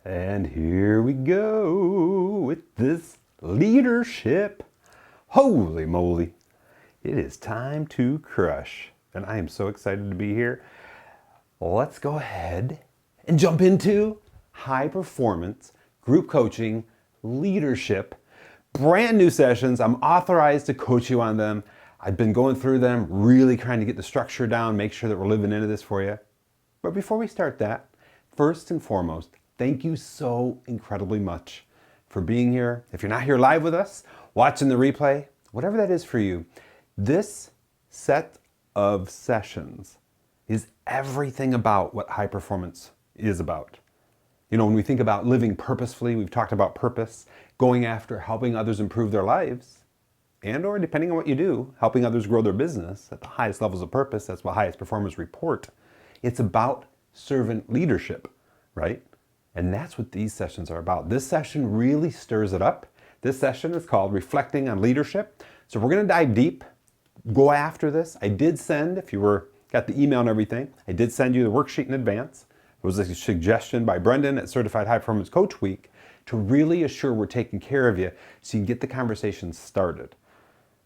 And here we go with this leadership. Holy moly, it is time to crush. And I am so excited to be here. Let's go ahead and jump into high performance group coaching leadership. Brand new sessions. I'm authorized to coach you on them. I've been going through them, really trying to get the structure down, make sure that we're living into this for you. But before we start that, first and foremost, thank you so incredibly much for being here. If you're not here live with us, watching the replay, whatever that is for you, this set of sessions is everything about what high performance is about. You know, when we think about living purposefully, we've talked about purpose, going after helping others improve their lives, and or depending on what you do, helping others grow their business at the highest levels of purpose. That's what highest performers report. It's about servant leadership, right? And that's what these sessions are about. This session really stirs it up. This session is called Reflecting on Leadership. So we're going to dive deep, go after this. I did send, if you got the email and everything, I did send you the worksheet in advance. It was a suggestion by Brendan at Certified High Performance Coach Week to really assure we're taking care of you so you can get the conversation started.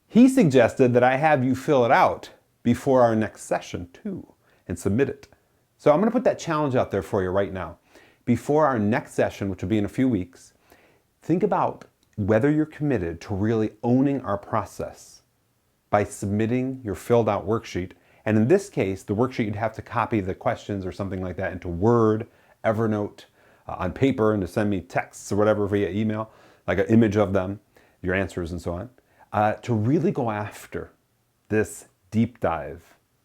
He suggested that I have you fill it out before our next session too and submit it. So I'm going to put that challenge out there for you right now. Before our next session, which will be in a few weeks, think about whether you're committed to really owning our process by submitting your filled out worksheet. And in this case, the worksheet, you'd have to copy the questions or something like that into Word, Evernote, on paper, and to send me texts or whatever via email, like an image of them, your answers and so on, to really go after this deep dive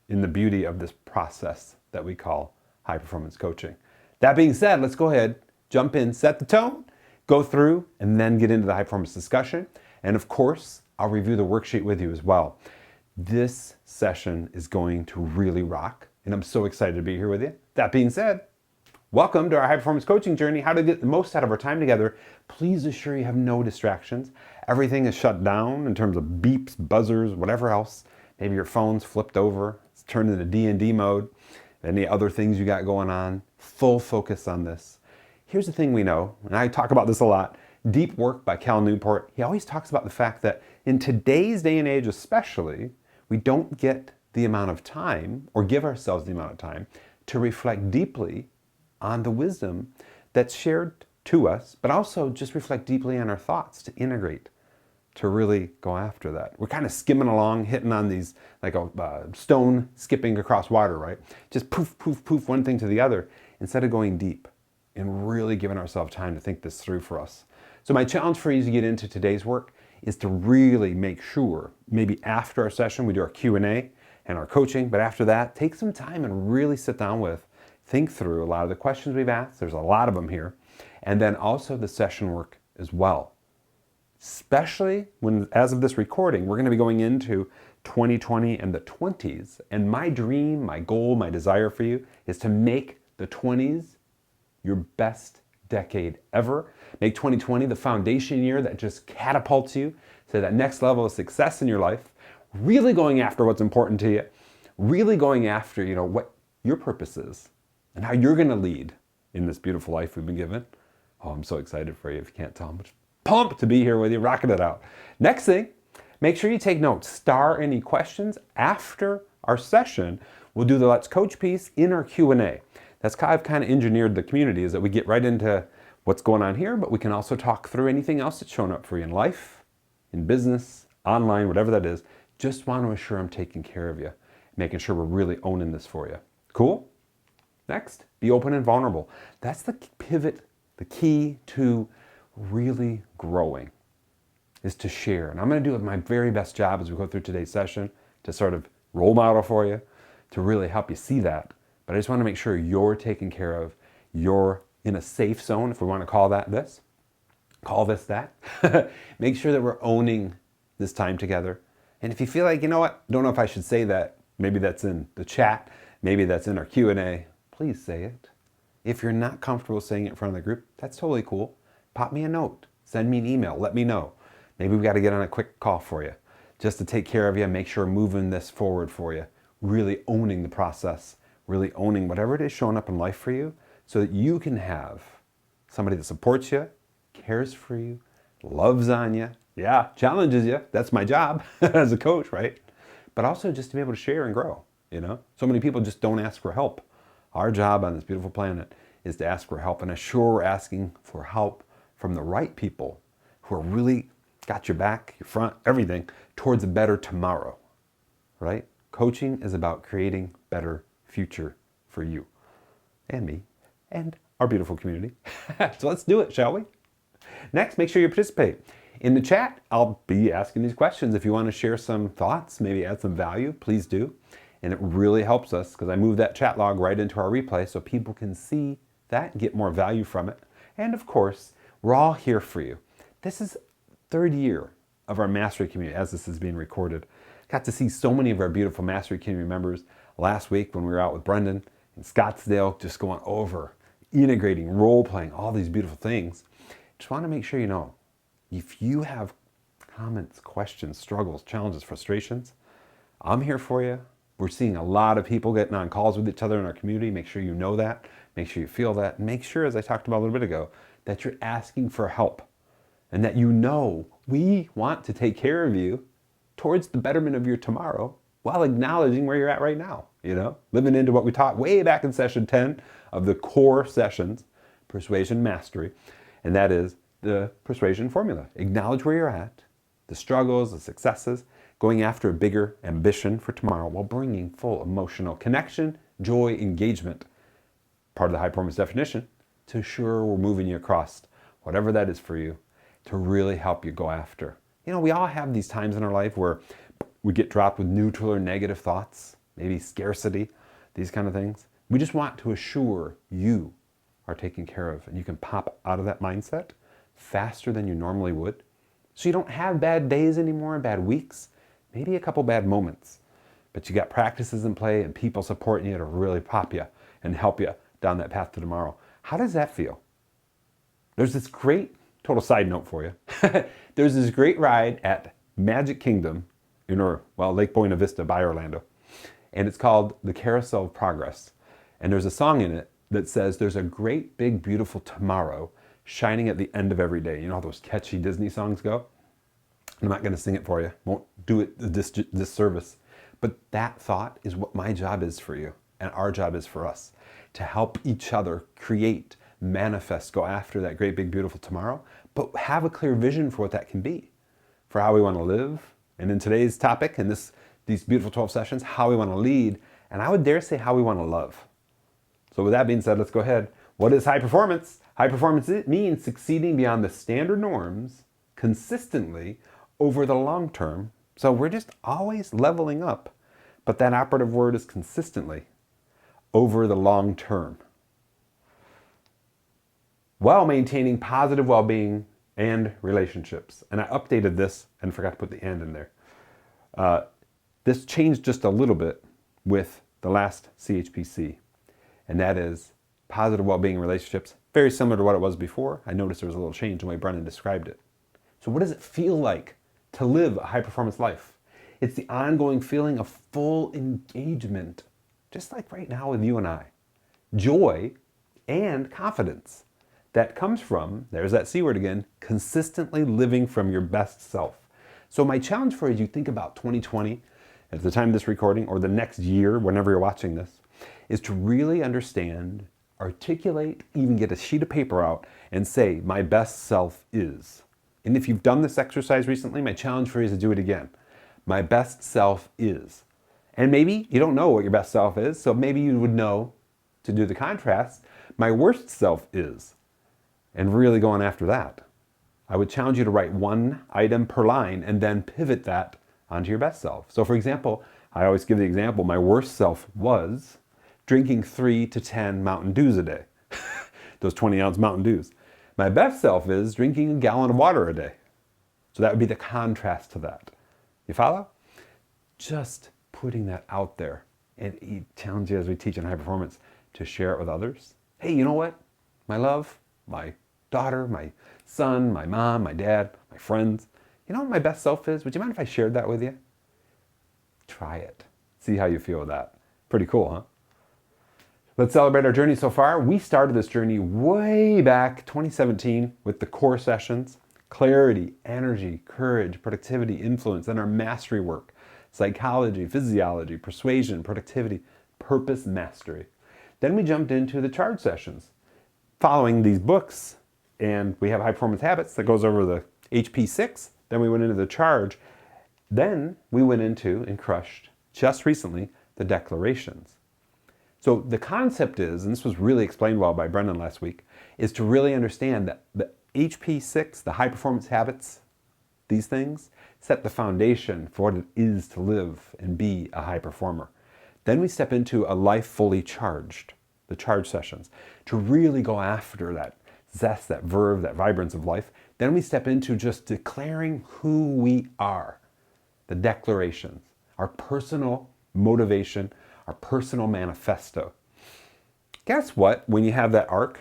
in the beauty of this process that we call high performance coaching. That being said, let's go ahead, jump in, set the tone, go through, and then get into the high performance discussion. And of course, I'll review the worksheet with you as well. This session is going to really rock, and I'm so excited to be here with you. That being said, welcome to our high performance coaching journey, how to get the most out of our time together. Please assure you have no distractions. Everything is shut down in terms of beeps, buzzers, whatever else. Maybe your phone's flipped over, it's turned into D&D mode, any other things you got going on. Full focus on this. Here's the thing we know, and I talk about this a lot, Deep Work by Cal Newport. He always talks about the fact that in today's day and age especially, we don't get the amount of time, or give ourselves the amount of time, to reflect deeply on the wisdom that's shared to us, but also just reflect deeply on our thoughts, to integrate, to really go after that. We're kind of skimming along, hitting on these, like a stone skipping across water, right? Just poof, poof, poof, one thing to the other, instead of going deep and really giving ourselves time to think this through for us. So my challenge for you as you get into today's work is to really make sure, maybe after our session, we do our Q&A and our coaching, but after that, take some time and really sit down with, think through a lot of the questions we've asked. There's a lot of them here. And then also the session work as well. Especially when, as of this recording, we're going to be going into 2020 and the 20s. And my dream, my goal, my desire for you is to make the 20s your best decade ever. Make 2020 the foundation year that just catapults you to that next level of success in your life. Really going after what's important to you. Really going after, what your purpose is and how you're going to lead in this beautiful life we've been given. Oh, I'm so excited for you if you can't tell. I'm pumped to be here with you, rocking it out. Next thing, make sure you take notes. Star any questions after our session. We'll do the Let's Coach piece in our Q&A. That's how I've kind of engineered the community, is that we get right into what's going on here, but we can also talk through anything else that's shown up for you in life, in business, online, whatever that is. Just want to assure I'm taking care of you, making sure we're really owning this for you. Cool? Next, be open and vulnerable. That's the pivot, the key to really growing, is to share. And I'm going to do my very best job as we go through today's session to sort of role model for you, to really help you see that. But I just want to make sure you're taken care of. You're in a safe zone, if we want to call that this. Call this that. Make sure that we're owning this time together. And if you feel like, don't know if I should say that, maybe that's in the chat, maybe that's in our Q&A, please say it. If you're not comfortable saying it in front of the group, that's totally cool. Pop me a note, send me an email, let me know. Maybe we've got to get on a quick call for you, just to take care of you and make sure we're moving this forward for you. Really owning the process, really owning whatever it is showing up in life for you, so that you can have somebody that supports you, cares for you, loves on you, yeah, challenges you. That's my job as a coach, right? But also just to be able to share and grow, you know? So many people just don't ask for help. Our job on this beautiful planet is to ask for help, and assure we're asking for help from the right people who are really got your back, your front, everything towards a better tomorrow, right? Coaching is about creating better future for you and me and our beautiful community. So let's do it, shall we? Next, make sure you participate. In the chat, I'll be asking these questions. If you want to share some thoughts, maybe add some value, please do. And it really helps us because I move that chat log right into our replay so people can see that and get more value from it. And of course, we're all here for you. This is third year of our Mastery community as this is being recorded. Got to see so many of our beautiful Mastery community members last week when we were out with Brendan in Scottsdale, just going over, integrating, role-playing, all these beautiful things. Just want to make sure you know, if you have comments, questions, struggles, challenges, frustrations, I'm here for you. We're seeing a lot of people getting on calls with each other in our community. Make sure you know that. Make sure you feel that. And make sure, as I talked about a little bit ago, that you're asking for help and that you know we want to take care of you towards the betterment of your tomorrow while acknowledging where you're at right now, you know, living into what we taught way back in session 10 of the core sessions, Persuasion Mastery, and that is the persuasion formula. Acknowledge where you're at, the struggles, the successes, going after a bigger ambition for tomorrow while bringing full emotional connection, joy, engagement, part of the high performance definition, to ensure we're moving you across whatever that is for you to really help you go after. You know, we all have these times in our life where we get dropped with neutral or negative thoughts, maybe scarcity, these kind of things. We just want to assure you are taken care of and you can pop out of that mindset faster than you normally would. So you don't have bad days anymore, bad weeks, maybe a couple bad moments, but you got practices in play and people supporting you to really pop you and help you down that path to tomorrow. How does that feel? There's this great, total side note for you. There's this great ride at Magic Kingdom in, Lake Buena Vista by Orlando. And it's called the Carousel of Progress. And there's a song in it that says, there's a great, big, beautiful tomorrow shining at the end of every day. You know how those catchy Disney songs go? I'm not going to sing it for you. Won't do it this disservice. But that thought is what my job is for you. And our job is for us. To help each other create, manifest, go after that great, big, beautiful tomorrow. But have a clear vision for what that can be. For how we want to live. And in today's topic, in these beautiful 12 sessions, how we want to lead. And I would dare say how we want to love. So with that being said, let's go ahead. What is high performance? High performance, it means succeeding beyond the standard norms consistently over the long term. So we're just always leveling up. But that operative word is consistently over the long term, while maintaining positive well-being and relationships. And I updated this and forgot to put the and in there. This changed just a little bit with the last CHPC, and that is positive well-being relationships, very similar to what it was before. I noticed there was a little change in the way Brendan described it. So what does it feel like to live a high-performance life? It's the ongoing feeling of full engagement, just like right now with you and I. Joy and confidence that comes from, there's that C word again, consistently living from your best self. So my challenge for you as you think about 2020, at the time of this recording, or the next year, whenever you're watching this, is to really understand, articulate, even get a sheet of paper out and say, my best self is. And if you've done this exercise recently, my challenge for you is to do it again. My best self is. And maybe you don't know what your best self is, so maybe you would know, to do the contrast, my worst self is. And really going after that. I would challenge you to write one item per line and then pivot that onto your best self. So for example, I always give the example, my worst self was drinking 3 to 10 Mountain Dews a day. Those 20-ounce Mountain Dews. My best self is drinking a gallon of water a day. So that would be the contrast to that. You follow? Just putting that out there. And he challenges you as we teach in high performance to share it with others. Hey, you know what? My love, my daughter, my son, my mom, my dad, my friends. You know what my best self is? Would you mind if I shared that with you? Try it. See how you feel with that. Pretty cool, huh? Let's celebrate our journey so far. We started this journey way back 2017 with the core sessions: clarity, energy, courage, productivity, influence, and our mastery work: psychology, physiology, persuasion, productivity, purpose, mastery. Then we jumped into the charge sessions, following these books, and we have High Performance Habits that goes over the HP6. Then we went into the charge. Then we went into and crushed, just recently, the declarations. So the concept is, and this was really explained well by Brendan last week, is to really understand that the HP6, the High Performance Habits, these things set the foundation for what it is to live and be a high performer. Then we step into a life fully charged, the charge sessions, to really go after that zest, that verve, that vibrance of life. Then we step into just declaring who we are, the declarations, our personal motivation, our personal manifesto. Guess what? When you have that arc,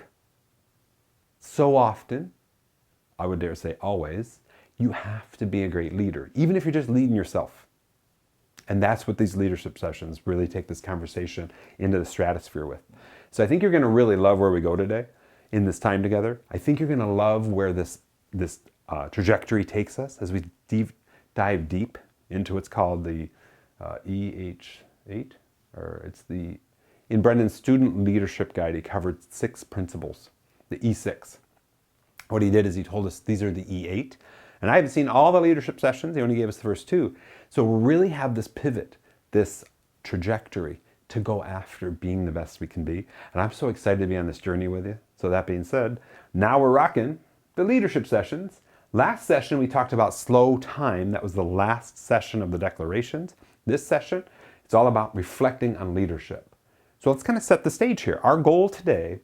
so often, I would dare say always, you have to be a great leader, even if you're just leading yourself. And that's what these leadership sessions really take this conversation into the stratosphere with. So I think you're going to really love where we go today in this time together. I think you're going to love where this trajectory takes us as we dive deep into what's called the EH8, or it's in Brendan's student leadership guide, he covered 6 principles, the E6. What he did is he told us these are the E8. And I haven't seen all the leadership sessions. He only gave us the first 2. So we really have this pivot, this trajectory to go after being the best we can be. And I'm so excited to be on this journey with you. So that being said, now we're rocking the leadership sessions. Last session, we talked about slow time. That was the last session of the declarations. This session, it's all about reflecting on leadership. So let's kind of set the stage here. Our goal today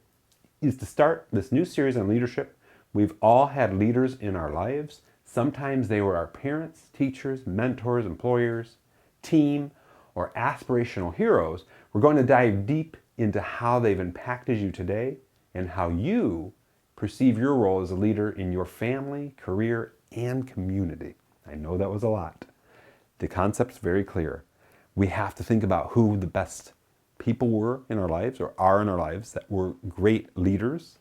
is to start this new series on leadership. We've all had leaders in our lives. Sometimes they were our parents, teachers, mentors, employers, team, or aspirational heroes. We're going to dive deep into how they've impacted you today and how you perceive your role as a leader in your family, career, and community. I know that was a lot. The concept's very clear. We have to think about who the best people were in our lives or are in our lives that were great leaders.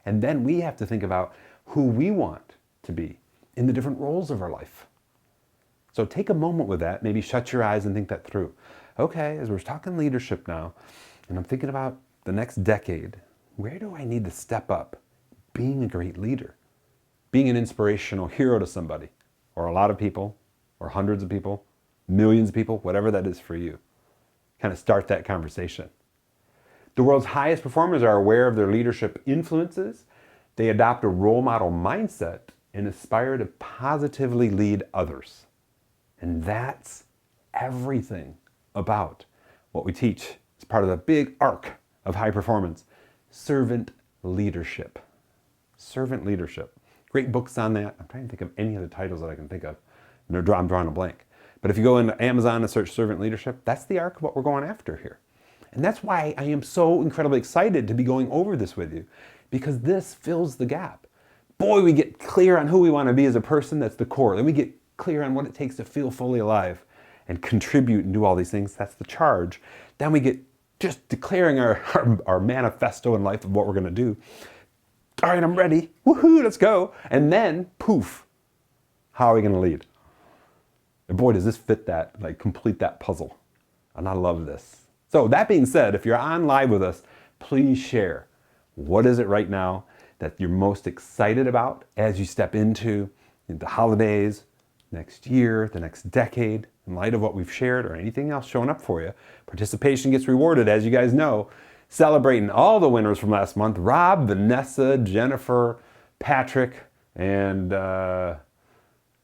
And then we have to think about who we want to be in the different roles of our life. So take a moment with that, maybe shut your eyes and think that through. Okay, as we're talking leadership now, and I'm thinking about the next decade, where do I need to step up being a great leader? Being an inspirational hero to somebody, or a lot of people, or hundreds of people, millions of people, whatever that is for you. Kind of start that conversation. The world's highest performers are aware of their leadership influences. They adopt a role model mindset and aspire to positively lead others. And that's everything about what we teach. It's part of the big arc of high performance. Servant leadership. Servant leadership. Great books on that. I'm trying to think of any of the titles that I can think of. I'm drawing a blank. But if you go into Amazon and search servant leadership, that's the arc of what we're going after here. And that's why I am so incredibly excited to be going over this with you, because this fills the gap. Boy, we get clear on who we want to be as a person. That's the core. Then we get clear on what it takes to feel fully alive and contribute and do all these things. That's the charge. Then we get just declaring our manifesto in life of what we're going to do. All right, I'm ready. Woohoo, let's go. And then, poof, how are we going to lead? And boy, does this fit that, complete that puzzle. And I love this. So that being said, if you're on live with us, please share. What is it right now that you're most excited about as you step into the holidays, next year, the next decade, in light of what we've shared or anything else showing up for you? Participation gets rewarded, as you guys know. Celebrating all the winners from last month: Rob, Vanessa, Jennifer, Patrick, and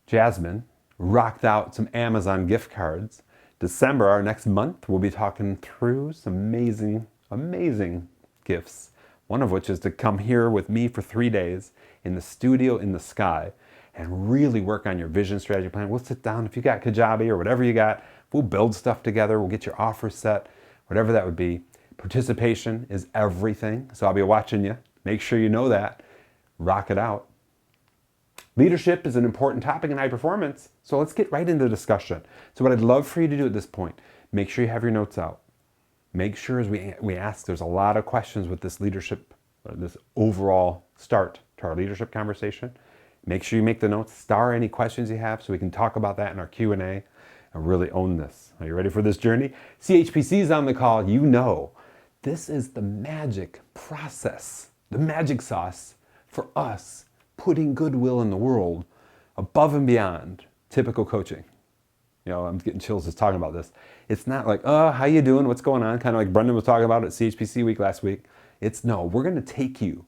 Jasmine rocked out some Amazon gift cards. December, our next month, we'll be talking through some amazing, amazing gifts. One of which is to come here with me for 3 days in the studio in the sky and really work on your vision strategy plan. We'll sit down. If you got Kajabi or whatever you got, we'll build stuff together. We'll get your offer set, whatever that would be. Participation is everything. So I'll be watching you. Make sure you know that. Rock it out. Leadership is an important topic in high performance. So let's get right into the discussion. So what I'd love for you to do at this point, make sure you have your notes out. make sure as we ask, there's a lot of questions with this leadership, this overall start to our leadership conversation. Make sure you make the notes, star any questions you have so we can talk about that in our Q&A and really own this. Are you ready for this journey? CHPC is on the call. You know, this is the magic process, the magic sauce for us putting goodwill in the world above and beyond typical coaching. You know, I'm getting chills just talking about this. It's not like, oh, how you doing? What's going on? Kind of like Brendan was talking about at CHPC week last week. It's no, we're going to take you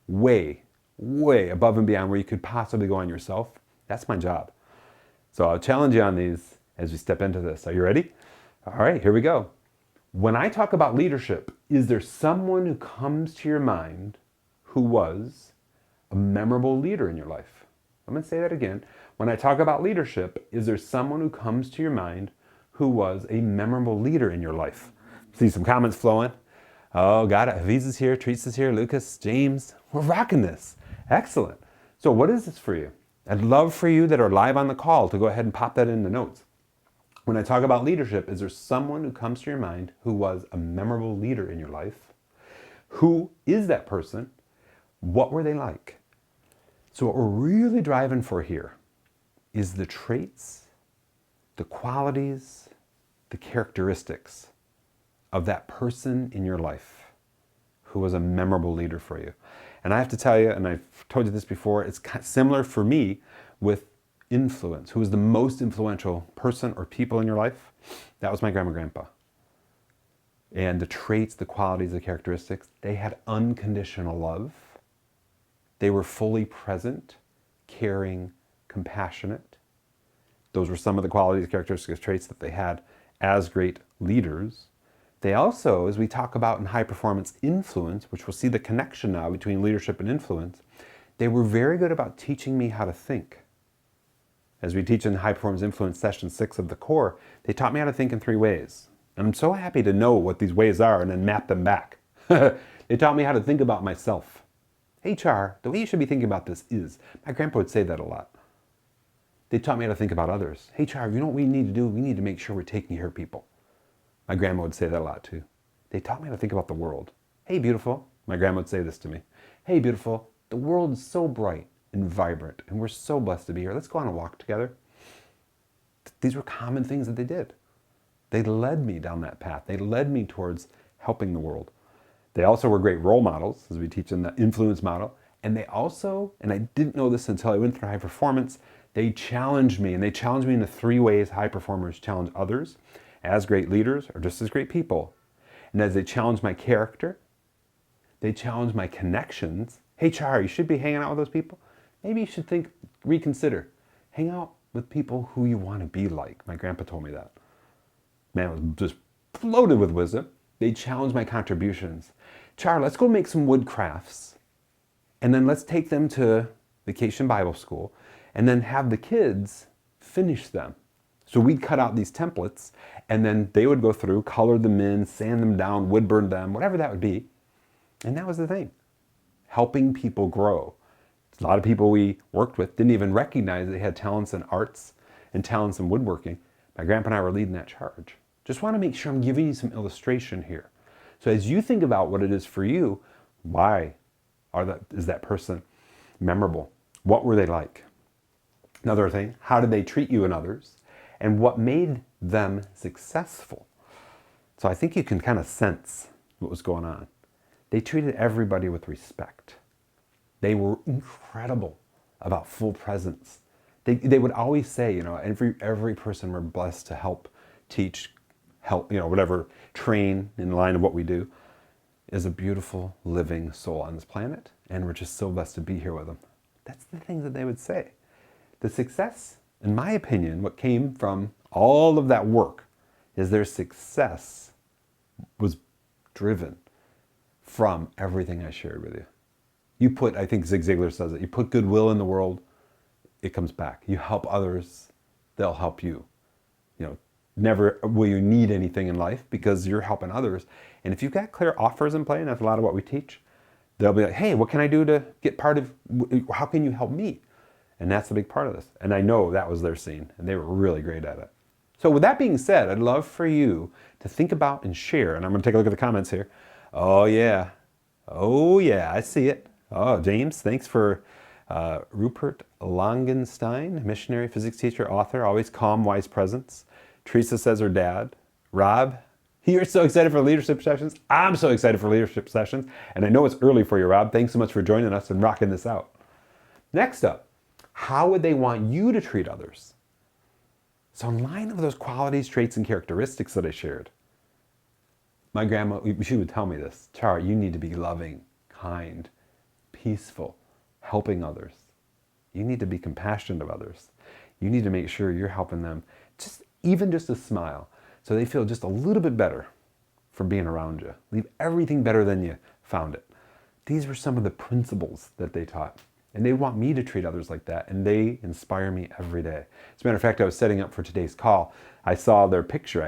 way, way above and beyond where you could possibly go on yourself. That's my job. So I'll challenge you on these as we step into this. Are you ready? All right, here we go. When I talk about leadership, is there someone who comes to your mind who was a memorable leader in your life? I'm going to say that again. When I talk about leadership, is there someone who comes to your mind who was a memorable leader in your life? See some comments flowing. Oh, got it. Aviza's here, Teresa's here, Lucas, James. We're rocking this. Excellent. So what is this for you? I'd love for you that are live on the call to go ahead and pop that in the notes. When I talk about leadership, is there someone who comes to your mind who was a memorable leader in your life? Who is that person? What were they like? So what we're really driving for here is the traits, the qualities, the characteristics of that person in your life who was a memorable leader for you. And I have to tell you, and I've told you this before, it's similar for me with influence. Who was the most influential person or people in your life? That was my grandma and grandpa. And the traits, the qualities, the characteristics, they had unconditional love. They were fully present, caring, compassionate. Those were some of the qualities, characteristics, traits that they had as great leaders. They also, as we talk about in high performance influence, which we'll see the connection now between leadership and influence, they were very good about teaching me how to think. As we teach in High Performance Influence Session 6 of the core, they taught me how to think in 3 ways. And I'm so happy to know what these ways are and then map them back. They taught me how to think about myself. HR, the way you should be thinking about this is, my grandpa would say that a lot. They taught me how to think about others. HR, you know what we need to do? We need to make sure we're taking care of people. My grandma would say that a lot too. They taught me how to think about the world. Hey, beautiful. My grandma would say this to me. Hey, beautiful, the world is so bright and vibrant, and we're so blessed to be here. Let's go on a walk together. These were common things that they did. They led me down that path. They led me towards helping the world. They also were great role models, as we teach in the influence model. And they also, and I didn't know this until I went through high performance, they challenged me, and they challenged me in the 3 ways high performers challenge others as great leaders or just as great people. And as they challenged my character, they challenged my connections. Hey, Char, you should be hanging out with those people. Maybe you should reconsider. Hang out with people who you want to be like. My grandpa told me that. Man, it was just loaded with wisdom. They challenged my contributions. Char, let's go make some wood crafts. And then let's take them to Vacation Bible School and then have the kids finish them. So we'd cut out these templates and then they would go through, color them in, sand them down, wood burn them, whatever that would be. And that was the thing. Helping people grow. A lot of people we worked with didn't even recognize they had talents in arts and talents in woodworking. My grandpa and I were leading that charge. Just want to make sure I'm giving you some illustration here. So as you think about what it is for you, why is that person memorable? What were they like? Another thing, how did they treat you and others? And what made them successful? So I think you can kind of sense what was going on. They treated everybody with respect. They were incredible about full presence. They would always say, you know, every person we're blessed to help, teach, help, you know, whatever, train in line of what we do, is a beautiful living soul on this planet, and we're just so blessed to be here with them. That's the things that they would say. The success, in my opinion, what came from all of that work is their success was driven from everything I shared with you. You put, I think Zig Ziglar says it, you put goodwill in the world, it comes back. You help others, they'll help you. You know, never will you need anything in life because you're helping others. And if you've got clear offers in play, and that's a lot of what we teach, they'll be like, hey, what can I do to get part of, how can you help me? And that's a big part of this. And I know that was their scene, and they were really great at it. So with that being said, I'd love for you to think about and share, and I'm going to take a look at the comments here. Oh yeah, I see it. Oh, James, thanks for Rupert Langenstein, missionary, physics teacher, author, always calm, wise presence. Teresa says her dad. Rob, you're so excited for leadership sessions. I'm so excited for leadership sessions, and I know it's early for you, Rob. Thanks so much for joining us and rocking this out. Next up, how would they want you to treat others? So in line of those qualities, traits, and characteristics that I shared, my grandma, she would tell me this, Char, you need to be loving, kind, peaceful, helping others. You need to be compassionate of others. You need to make sure you're helping them, even just a smile, so they feel just a little bit better for being around you. Leave everything better than you found it. These were some of the principles that they taught. And they want me to treat others like that, and they inspire me every day. As a matter of fact, I was setting up for today's call. I saw their picture.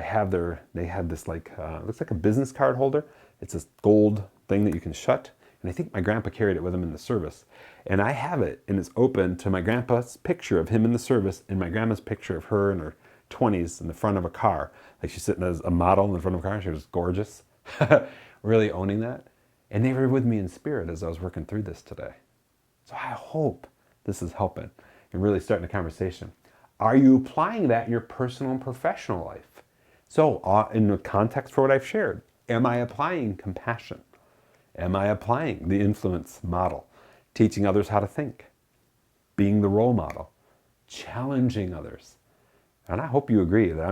They had this looks like a business card holder. It's this gold thing that you can shut. And I think my grandpa carried it with him in the service. And I have it, and it's open to my grandpa's picture of him in the service and my grandma's picture of her in her 20s in the front of a car. Like she's sitting as a model in the front of a car. She was gorgeous. Really owning that. And they were with me in spirit as I was working through this today. So I hope this is helping and really starting a conversation. Are you applying that in your personal and professional life? So in the context for what I've shared, am I applying compassion? Am I applying the influence model? Teaching others how to think, being the role model, challenging others. And I hope you agree that I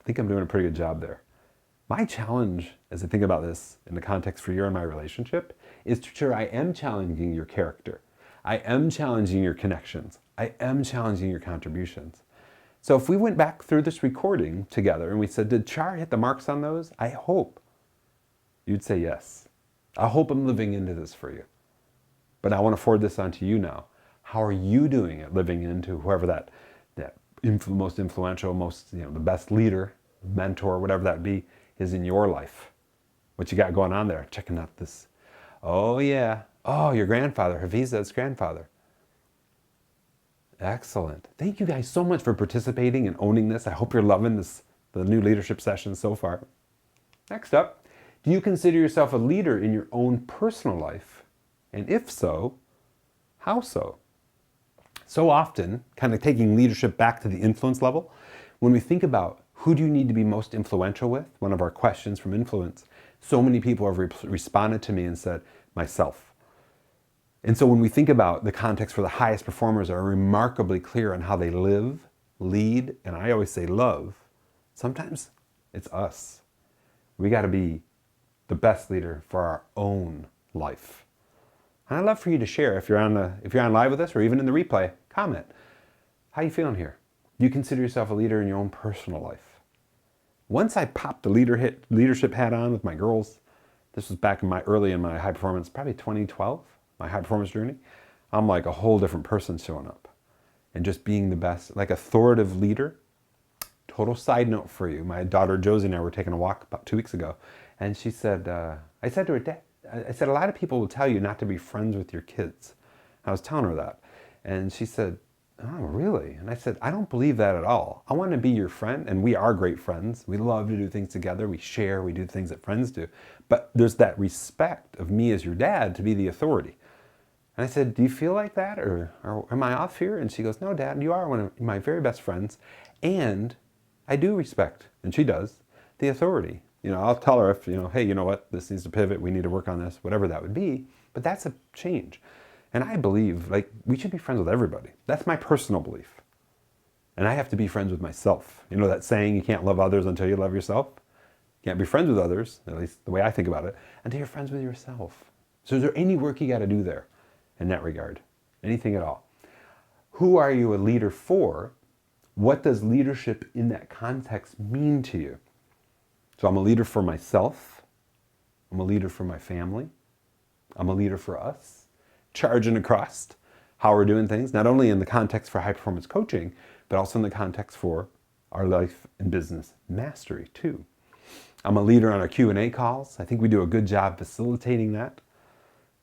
think I'm doing a pretty good job there. My challenge as I think about this in the context for you and my relationship is to ensure I am challenging your character. I am challenging your connections. I am challenging your contributions. So if we went back through this recording together and we said, did Char hit the marks on those? I hope you'd say yes. I hope I'm living into this for you. But I want to forward this on to you now. How are you doing it, living into whoever that most influential, the best leader, mentor, whatever that be, is in your life? What you got going on there? Checking out this. Oh yeah. Oh, your grandfather, Hafiza's grandfather. Excellent. Thank you guys so much for participating and owning this. I hope you're loving the new leadership session so far. Next up, do you consider yourself a leader in your own personal life? And if so, how so? So often, kind of taking leadership back to the influence level, when we think about who do you need to be most influential with, one of our questions from influence, so many people have responded to me and said, myself. And so when we think about the context for the highest performers are remarkably clear on how they live, lead, and I always say love, sometimes it's us. We got to be the best leader for our own life. And I'd love for you to share if you're on live with us or even in the replay, comment. How you feeling here? Do you consider yourself a leader in your own personal life? Once I popped the leadership hat on with my girls, this was back early in my high performance, probably 2012, my high performance journey. I'm like a whole different person showing up and just being the best, like authoritative leader. Total side note for you. My daughter Josie and I were taking a walk about 2 weeks ago, and she said, I said to her, Dad, I said, a lot of people will tell you not to be friends with your kids. I was telling her that. And she said, oh, really? And I said, I don't believe that at all. I want to be your friend, and we are great friends. We love to do things together. We share, we do things that friends do. But there's that respect of me as your dad to be the authority. And I said, do you feel like that, or am I off here? And she goes, no, Dad, you are one of my very best friends, and I do respect, and she does, the authority. I'll tell her if, hey, you know what, this needs to pivot, we need to work on this, whatever that would be, but that's a change. And I believe, we should be friends with everybody. That's my personal belief. And I have to be friends with myself. You know that saying, you can't love others until you love yourself? You can't be friends with others, at least the way I think about it, until you're friends with yourself. So is there any work you got to do there in that regard? Anything at all? Who are you a leader for? What does leadership in that context mean to you? So I'm a leader for myself. I'm a leader for my family. I'm a leader for us. Charging across how we're doing things, not only in the context for high performance coaching, but also in the context for our life and business mastery too. I'm a leader on our Q&A calls. I think we do a good job facilitating that.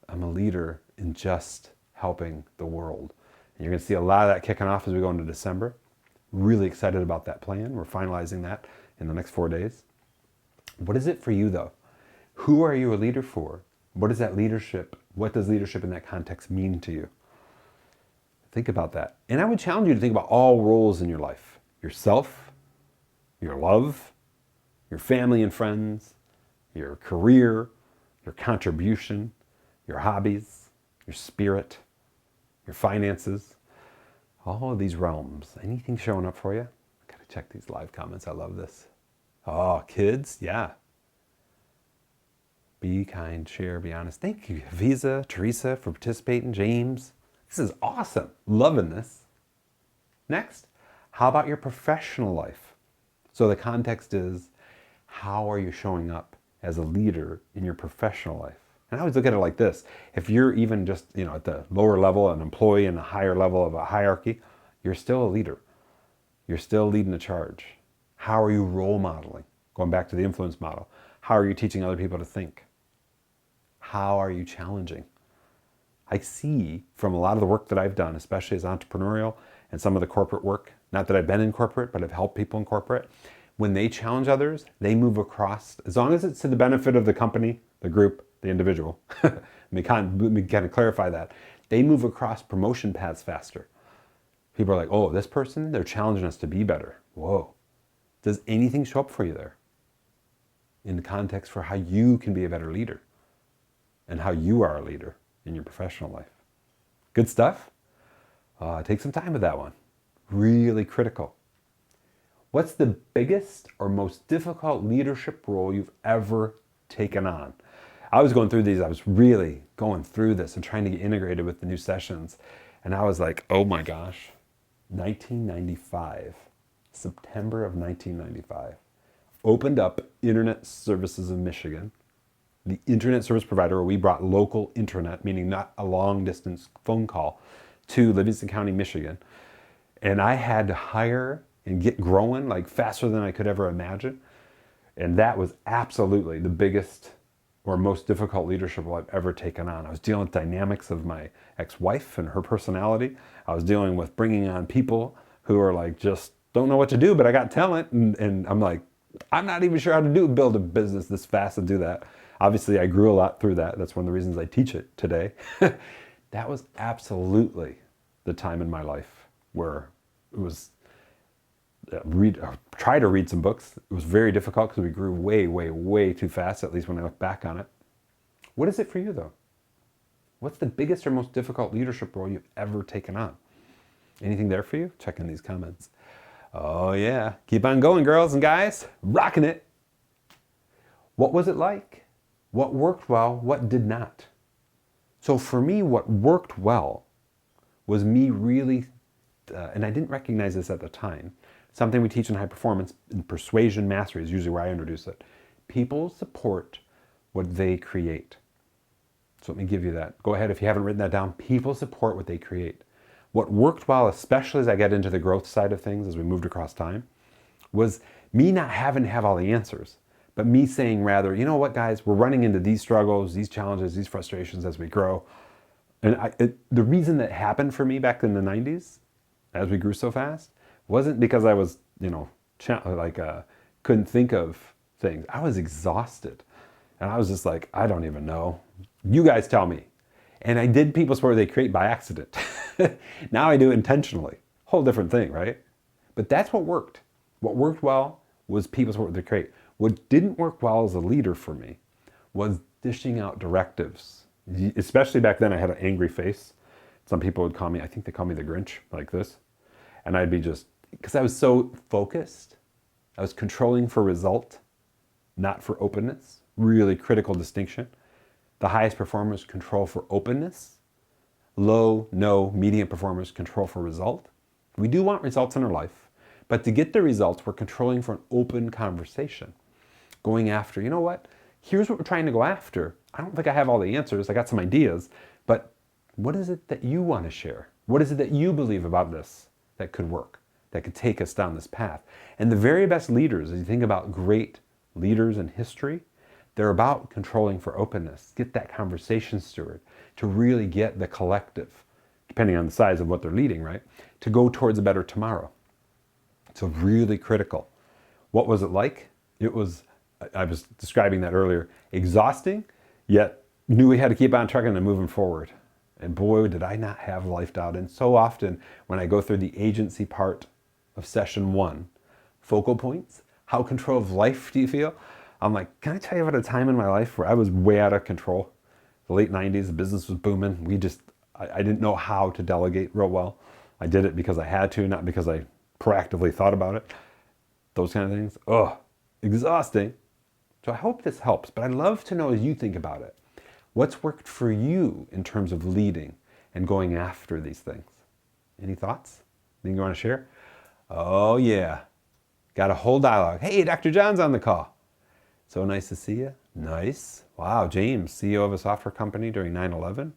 I'm a leader in just helping the world. And you're going to see a lot of that kicking off as we go into December. Really excited about that plan. We're finalizing that in the next 4 days. What is it for you though? Who are you a leader for? What is that leadership? What does leadership in that context mean to you? Think about that. And I would challenge you to think about all roles in your life. Yourself, your love, your family and friends, your career, your contribution, your hobbies, your spirit, your finances, all of these realms. Anything showing up for you? I gotta check these live comments. I love this. Oh, kids, yeah. Be kind, share, be honest. Thank you, Visa, Teresa, for participating. James, this is awesome. Loving this. Next, how about your professional life? So the context is, how are you showing up as a leader in your professional life? And I always look at it like this. If you're even just, at the lower level, an employee in the higher level of a hierarchy, you're still a leader. You're still leading a charge. How are you role modeling? Going back to the influence model. How are you teaching other people to think? How are you challenging? I see from a lot of the work that I've done, especially as entrepreneurial and some of the corporate work, not that I've been in corporate, but I've helped people in corporate, when they challenge others, they move across, as long as it's to the benefit of the company, the group, the individual. Let me kind of clarify that. They move across promotion paths faster. People are like, oh, this person, they're challenging us to be better. Whoa. Does anything show up for you there? In the context for how you can be a better leader and how you are a leader in your professional life. Good stuff? Take some time with that one. Really critical. What's the biggest or most difficult leadership role you've ever taken on? I was going through these. I was really going through this and trying to get integrated with the new sessions. And I was like, oh my gosh, 1995, September of 1995, opened up Internet Services of Michigan, the internet service provider where we brought local internet, meaning not a long distance phone call, to Livingston County, Michigan. And I had to hire and get growing like faster than I could ever imagine. And that was absolutely the biggest or most difficult leadership role I've ever taken on. I was dealing with dynamics of my ex-wife and her personality. I was dealing with bringing on people who are like, just don't know what to do, but I got talent. And I'm like, I'm not even sure how to build a business this fast and do that. Obviously, I grew a lot through that. That's one of the reasons I teach it today. That was absolutely the time in my life where it was try to read some books. It was very difficult because we grew way, way, way too fast, at least when I look back on it. What is it for you, though? What's the biggest or most difficult leadership role you've ever taken on? Anything there for you? Check in these comments. Oh, yeah. Keep on going, girls and guys. Rocking it. What was it like? What worked well? What did not? So for me, what worked well was me really, and I didn't recognize this at the time, something we teach in high performance, in persuasion mastery is usually where I introduce it. People support what they create. So let me give you that. Go ahead if you haven't written that down. People support what they create. What worked well, especially as I get into the growth side of things as we moved across time, was me not having to have all the answers, but me saying rather, you know what, guys, we're running into these struggles, these challenges, these frustrations as we grow. And the reason that happened for me back in the 90s, as we grew so fast, wasn't because I was, couldn't think of things. I was exhausted. And I was just like, I don't even know. You guys tell me. And I did people support they create by accident. Now I do intentionally. Whole different thing, right? But that's what worked. What worked well was people support they create. What didn't work well as a leader for me was dishing out directives. Especially back then, I had an angry face. Some people would call me, I think they call me the Grinch, like this. And I'd be just, because I was so focused, I was controlling for result, not for openness. Really critical distinction. The highest performers control for openness. Low, no, medium performers control for result. We do want results in our life, but to get the results, we're controlling for an open conversation. Going after, you know what? Here's what we're trying to go after. I don't think I have all the answers. I got some ideas, but what is it that you want to share? What is it that you believe about this that could work, that could take us down this path? And the very best leaders, as you think about great leaders in history, they're about controlling for openness. Get that conversation steward to really get the collective, depending on the size of what they're leading, right? To go towards a better tomorrow. So really critical. What was it like? It was, I was describing that earlier, exhausting, yet knew we had to keep on trucking and moving forward. And boy, did I not have life dialed in. So often when I go through the agency part of session 1, focal points, how control of life do you feel? I'm like, can I tell you about a time in my life where I was way out of control? The late 90s, the business was booming. I didn't know how to delegate real well. I did it because I had to, not because I proactively thought about it. Those kind of things. Ugh, exhausting. So I hope this helps, but I'd love to know as you think about it, what's worked for you in terms of leading and going after these things? Any thoughts? Anything you want to share? Oh yeah, got a whole dialogue. Hey, Dr. John's on the call. So nice to see you. Nice. Wow, James, CEO of a software company during 9/11.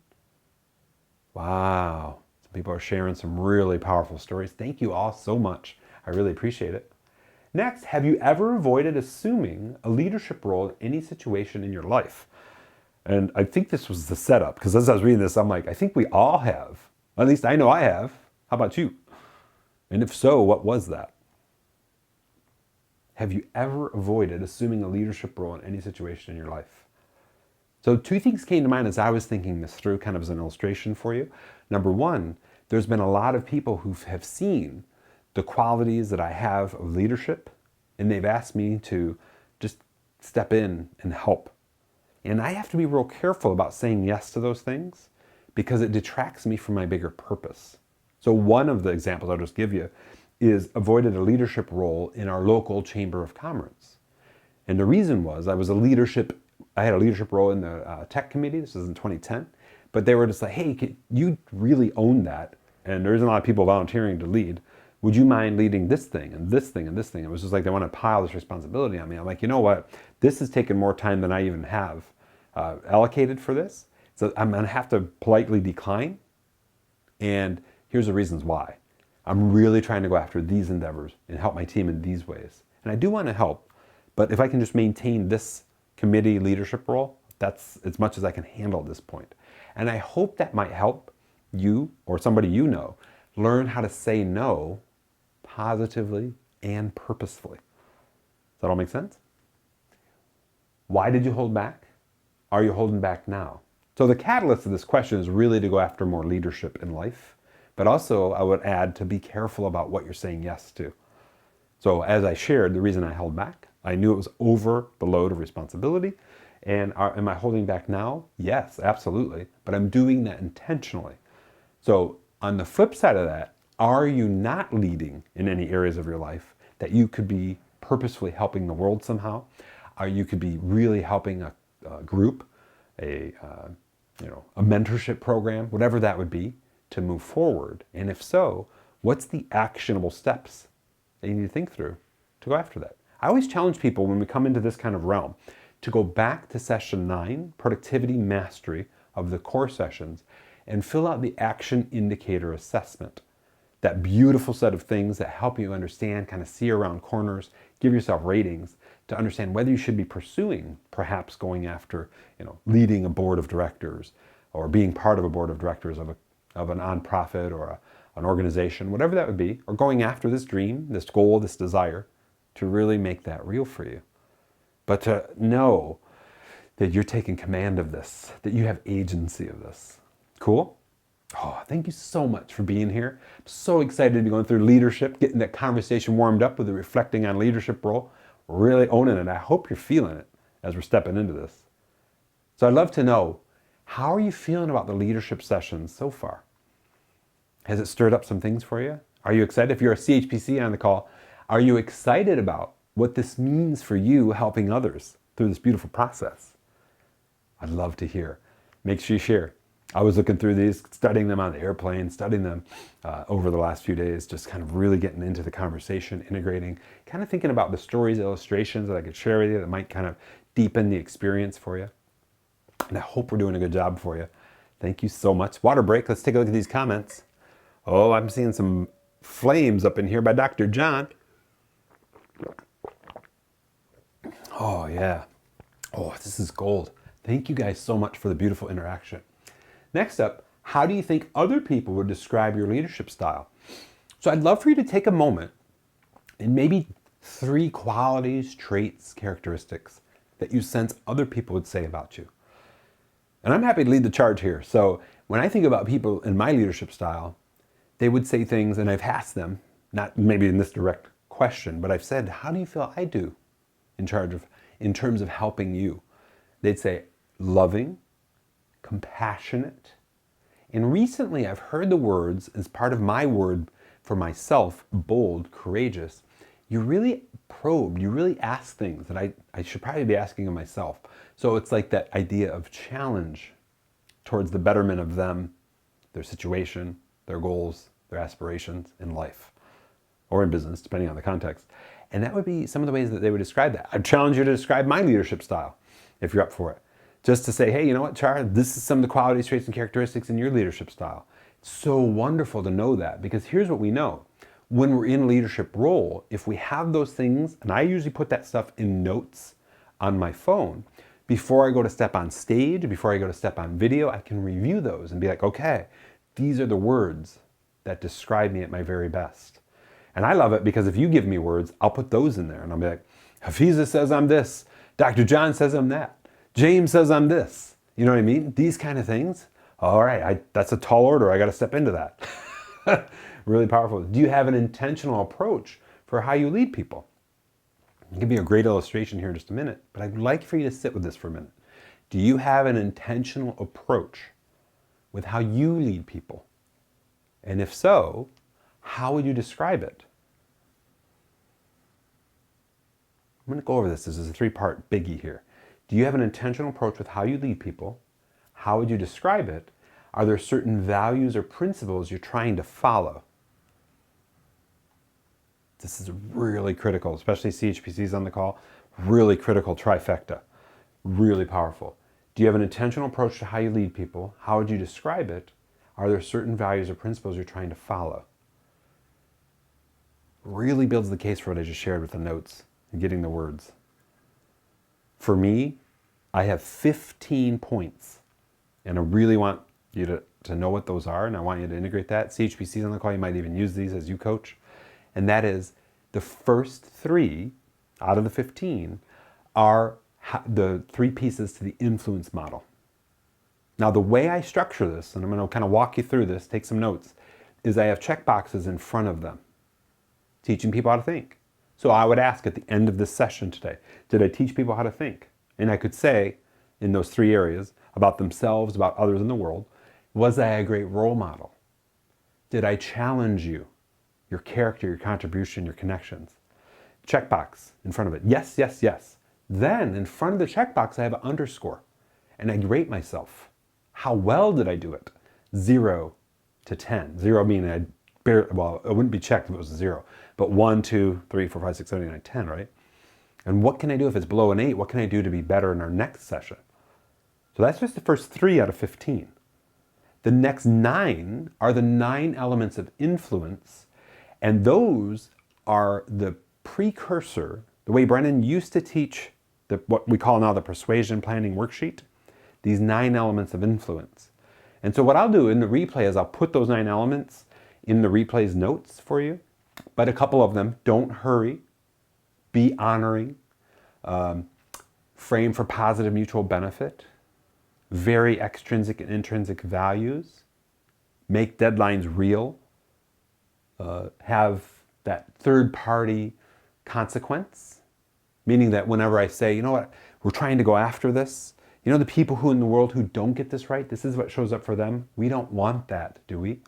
Wow, some people are sharing some really powerful stories. Thank you all so much. I really appreciate it. Next, have you ever avoided assuming a leadership role in any situation in your life? And I think this was the setup, because as I was reading this, I'm like, I think we all have. At least I know I have. How about you? And if so, what was that? Have you ever avoided assuming a leadership role in any situation in your life? So 2 things came to mind as I was thinking this through, kind of as an illustration for you. Number 1, there's been a lot of people who have seen the qualities that I have of leadership, and they've asked me to just step in and help. And I have to be real careful about saying yes to those things because it detracts me from my bigger purpose. So one of the examples I'll just give you is avoided a leadership role in our local Chamber of Commerce. And the reason was I had a leadership role in the tech committee. This was in 2010. But they were just like, hey, you really own that. And there isn't a lot of people volunteering to lead. Would you mind leading this thing and this thing and this thing? It was just like they want to pile this responsibility on me. I'm like, you know what? This has taken more time than I even have allocated for this. So I'm going to have to politely decline. And here's the reasons why. I'm really trying to go after these endeavors and help my team in these ways. And I do want to help, but if I can just maintain this committee leadership role, that's as much as I can handle at this point. And I hope that might help you or somebody you know learn how to say no positively and purposefully. Does that all make sense? Why did you hold back? Are you holding back now? So the catalyst of this question is really to go after more leadership in life, but also I would add to be careful about what you're saying yes to. So as I shared, the reason I held back, I knew it was over the load of responsibility. And am I holding back now? Yes, absolutely. But I'm doing that intentionally. So on the flip side of that, are you not leading in any areas of your life that you could be purposefully helping the world somehow? Or you could be really helping a group, a mentorship program, whatever that would be, to move forward? And if so, what's the actionable steps that you need to think through to go after that? I always challenge people when we come into this kind of realm to go back to session 9, productivity mastery of the core sessions, and fill out the action indicator assessment. That beautiful set of things that help you understand, kind of see around corners, give yourself ratings to understand whether you should be pursuing, perhaps going after, leading a board of directors or being part of a board of directors of a nonprofit or an organization, whatever that would be, or going after this dream, this goal, this desire to really make that real for you. But to know that you're taking command of this, that you have agency of this. Cool? Oh, thank you so much for being here. I'm so excited to be going through leadership, getting that conversation warmed up with the reflecting on leadership role, really owning it. I hope you're feeling it as we're stepping into this. So I'd love to know, how are you feeling about the leadership sessions so far? Has it stirred up some things for you? Are you excited? If you're a CHPC on the call, are you excited about what this means for you helping others through this beautiful process? I'd love to hear. Make sure you share. I was looking through these, studying them on the airplane, studying them over the last few days, just kind of really getting into the conversation, integrating, kind of thinking about the stories, illustrations that I could share with you that might kind of deepen the experience for you. And I hope we're doing a good job for you. Thank you so much. Water break. Let's take a look at these comments. Oh, I'm seeing some flames up in here by Dr. John. Oh, yeah. Oh, this is gold. Thank you guys so much for the beautiful interaction. Next up, how do you think other people would describe your leadership style? So I'd love for you to take a moment and maybe 3 qualities, traits, characteristics that you sense other people would say about you. And I'm happy to lead the charge here. So when I think about people in my leadership style, they would say things, and I've asked them, not maybe in this direct question, but I've said, how do you feel I do in terms of helping you? They'd say loving, compassionate. And recently I've heard the words, as part of my word for myself, bold, courageous. You really probe, you really ask things that I should probably be asking of myself. So it's like that idea of challenge towards the betterment of them, their situation, their goals, their aspirations in life or in business, depending on the context. And that would be some of the ways that they would describe that. I'd challenge you to describe my leadership style, if you're up for it. Just to say, hey, you know what, Char, this is some of the qualities, traits, and characteristics in your leadership style. It's so wonderful to know that, because here's what we know. When we're in a leadership role, if we have those things, and I usually put that stuff in notes on my phone, before I go to step on stage, before I go to step on video, I can review those and be like, okay, these are the words that describe me at my very best. And I love it because if you give me words, I'll put those in there and I'll be like, Hafiza says I'm this, Dr. John says I'm that, James says I'm this. You know what I mean? These kind of things. All right, that's a tall order. I got to step into that. Really powerful. Do you have an intentional approach for how you lead people? I'll give you a great illustration here in just a minute, but I'd like for you to sit with this for a minute. Do you have an intentional approach with how you lead people? And if so, how would you describe it? I'm going to go over this. This is a 3-part biggie here. Do you have an intentional approach with how you lead people? How would you describe it? Are there certain values or principles you're trying to follow? This is really critical, especially CHPCs on the call. Really critical trifecta. Really powerful. Do you have an intentional approach to how you lead people? How would you describe it? Are there certain values or principles you're trying to follow? Really builds the case for what I just shared with the notes and getting the words. For me, I have 15 points, and I really want you to know what those are, and I want you to integrate that. CHPCs on the call, you might even use these as you coach. And that is, the first 3 out of the 15 are the 3 pieces to the influence model. Now, the way I structure this, and I'm going to kind of walk you through this, take some notes, is I have check boxes in front of them, teaching people how to think. So I would ask at the end of this session today, did I teach people how to think? And I could say in those 3 areas about themselves, about others in the world, was I a great role model? Did I challenge you? Your character, your contribution, your connections. Checkbox in front of it. Yes, yes, yes. Then in front of the checkbox, I have an underscore. And I rate myself. How well did I do it? 0 to 10. 0 meaning I barely, well, it wouldn't be checked if it was a 0. But 1, 2, 3, 4, 5, 6, 7, 8, 9, 10, right? And what can I do if it's below an 8? What can I do to be better in our next session? So that's just the first 3 out of 15. The next 9 are the 9 elements of influence. And those are the precursor, the way Brennan used to teach what we call now the persuasion planning worksheet, these 9 elements of influence. And so what I'll do in the replay is I'll put those 9 elements in the replay's notes for you, but a couple of them, don't hurry, be honoring, frame for positive mutual benefit, vary extrinsic and intrinsic values, make deadlines real, have that third-party consequence, meaning that whenever I say, you know what, we're trying to go after this, you know the people who in the world who don't get this right, this is what shows up for them. We don't want that, do we?